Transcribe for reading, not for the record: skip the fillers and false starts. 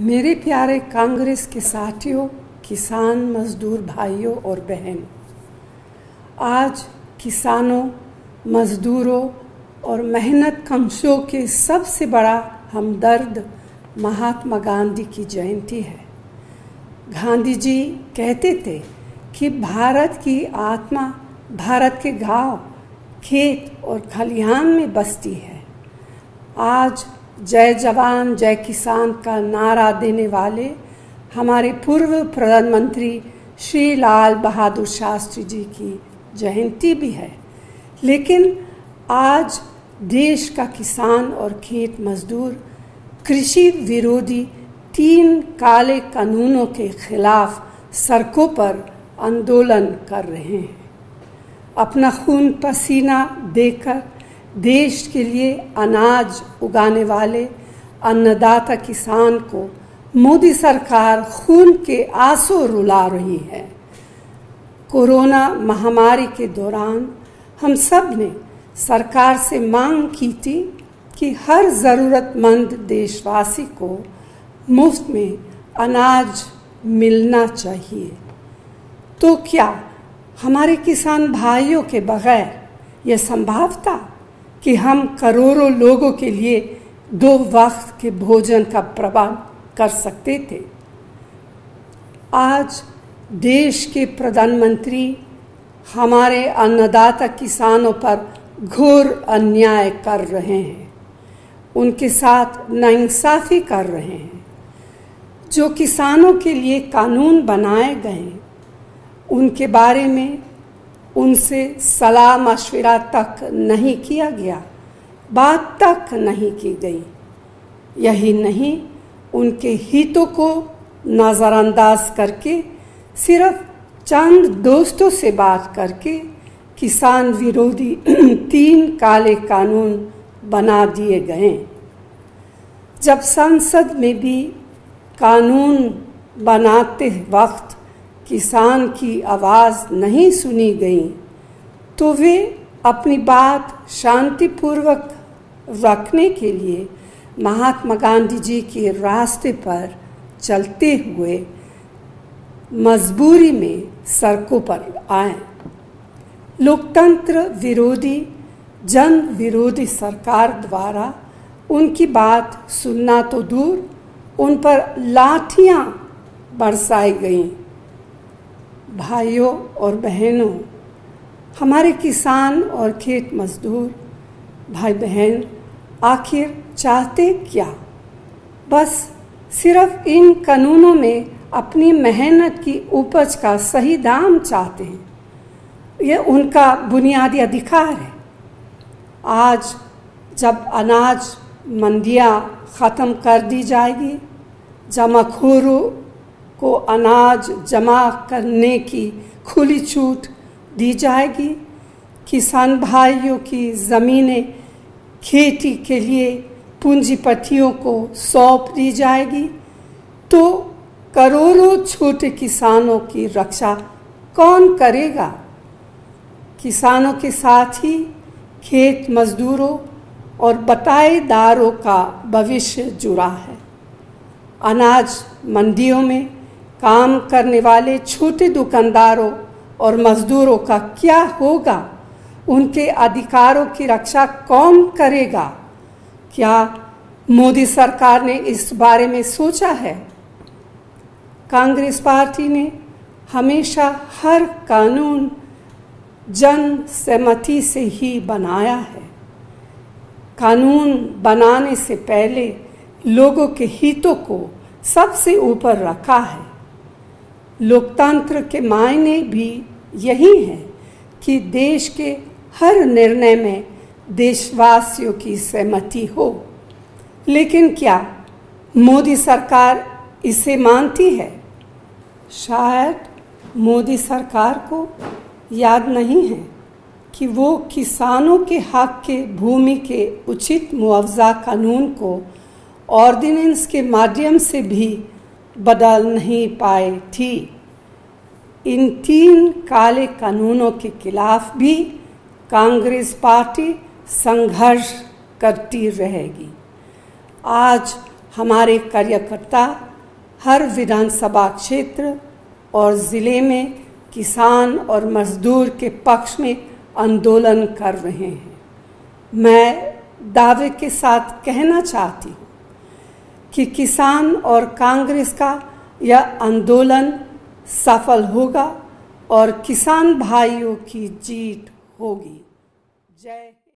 मेरे प्यारे कांग्रेस के साथियों, किसान मजदूर भाइयों और बहनों, आज किसानों, मजदूरों और मेहनत कशों के सबसे बड़ा हमदर्द महात्मा गांधी की जयंती है। गांधी जी कहते थे कि भारत की आत्मा भारत के गांव, खेत और खलिहान में बसती है। आज जय जवान जय किसान का नारा देने वाले हमारे पूर्व प्रधानमंत्री श्री लाल बहादुर शास्त्री जी की जयंती भी है, लेकिन आज देश का किसान और खेत मजदूर कृषि विरोधी 3 काले कानूनों के खिलाफ सड़कों पर आंदोलन कर रहे हैं। अपना खून पसीना देकर देश के लिए अनाज उगाने वाले अन्नदाता किसान को मोदी सरकार खून के आंसू रुला रही है। कोरोना महामारी के दौरान हम सब ने सरकार से मांग की थी कि हर ज़रूरतमंद देशवासी को मुफ्त में अनाज मिलना चाहिए। तो क्या हमारे किसान भाइयों के बगैर यह संभव था कि हम करोड़ों लोगों के लिए 2 वक्त के भोजन का प्रबंध कर सकते थे? आज देश के प्रधानमंत्री हमारे अन्नदाता किसानों पर घोर अन्याय कर रहे हैं, उनके साथ नाइंसाफ़ी कर रहे हैं। जो किसानों के लिए कानून बनाए गए उनके बारे में उनसे सलाह मशविरा तक नहीं किया गया, बात तक नहीं की गई। यही नहीं, उनके हितों को नज़रअंदाज करके सिर्फ चंद दोस्तों से बात करके किसान विरोधी 3 काले कानून बना दिए गए। जब संसद में भी कानून बनाते वक्त किसान की आवाज़ नहीं सुनी गई तो वे अपनी बात शांतिपूर्वक रखने के लिए महात्मा गांधी जी के रास्ते पर चलते हुए मजबूरी में सड़कों पर आए। लोकतंत्र विरोधी, जन विरोधी सरकार द्वारा उनकी बात सुनना तो दूर, उन पर लाठियां बरसाई गईं। भाइयों और बहनों, हमारे किसान और खेत मजदूर भाई बहन आखिर चाहते क्या? बस सिर्फ इन कानूनों में अपनी मेहनत की उपज का सही दाम चाहते हैं। यह उनका बुनियादी अधिकार है। आज जब अनाज मंडियां ख़त्म कर दी जाएगी, जमाखोरों को अनाज जमा करने की खुली छूट दी जाएगी, किसान भाइयों की ज़मीनें खेती के लिए पूंजीपतियों को सौंप दी जाएगी, तो करोड़ों छोटे किसानों की रक्षा कौन करेगा? किसानों के साथ ही खेत मजदूरों और बटाईदारों का भविष्य जुड़ा है। अनाज मंडियों में काम करने वाले छोटे दुकानदारों और मजदूरों का क्या होगा? उनके अधिकारों की रक्षा कौन करेगा? क्या मोदी सरकार ने इस बारे में सोचा है? कांग्रेस पार्टी ने हमेशा हर कानून जन सहमति से ही बनाया है। कानून बनाने से पहले लोगों के हितों को सबसे ऊपर रखा है। लोकतंत्र के मायने भी यही है कि देश के हर निर्णय में देशवासियों की सहमति हो। लेकिन क्या मोदी सरकार इसे मानती है? शायद मोदी सरकार को याद नहीं है कि वो किसानों के हक के भूमि के उचित मुआवजा कानून को ऑर्डिनेंस के माध्यम से भी बदल नहीं पाई थी। इन 3 काले कानूनों के खिलाफ भी कांग्रेस पार्टी संघर्ष करती रहेगी। आज हमारे कार्यकर्ता हर विधानसभा क्षेत्र और ज़िले में किसान और मजदूर के पक्ष में आंदोलन कर रहे हैं। मैं दावे के साथ कहना चाहती हूँ कि किसान और कांग्रेस का यह आंदोलन सफल होगा और किसान भाइयों की जीत होगी। जय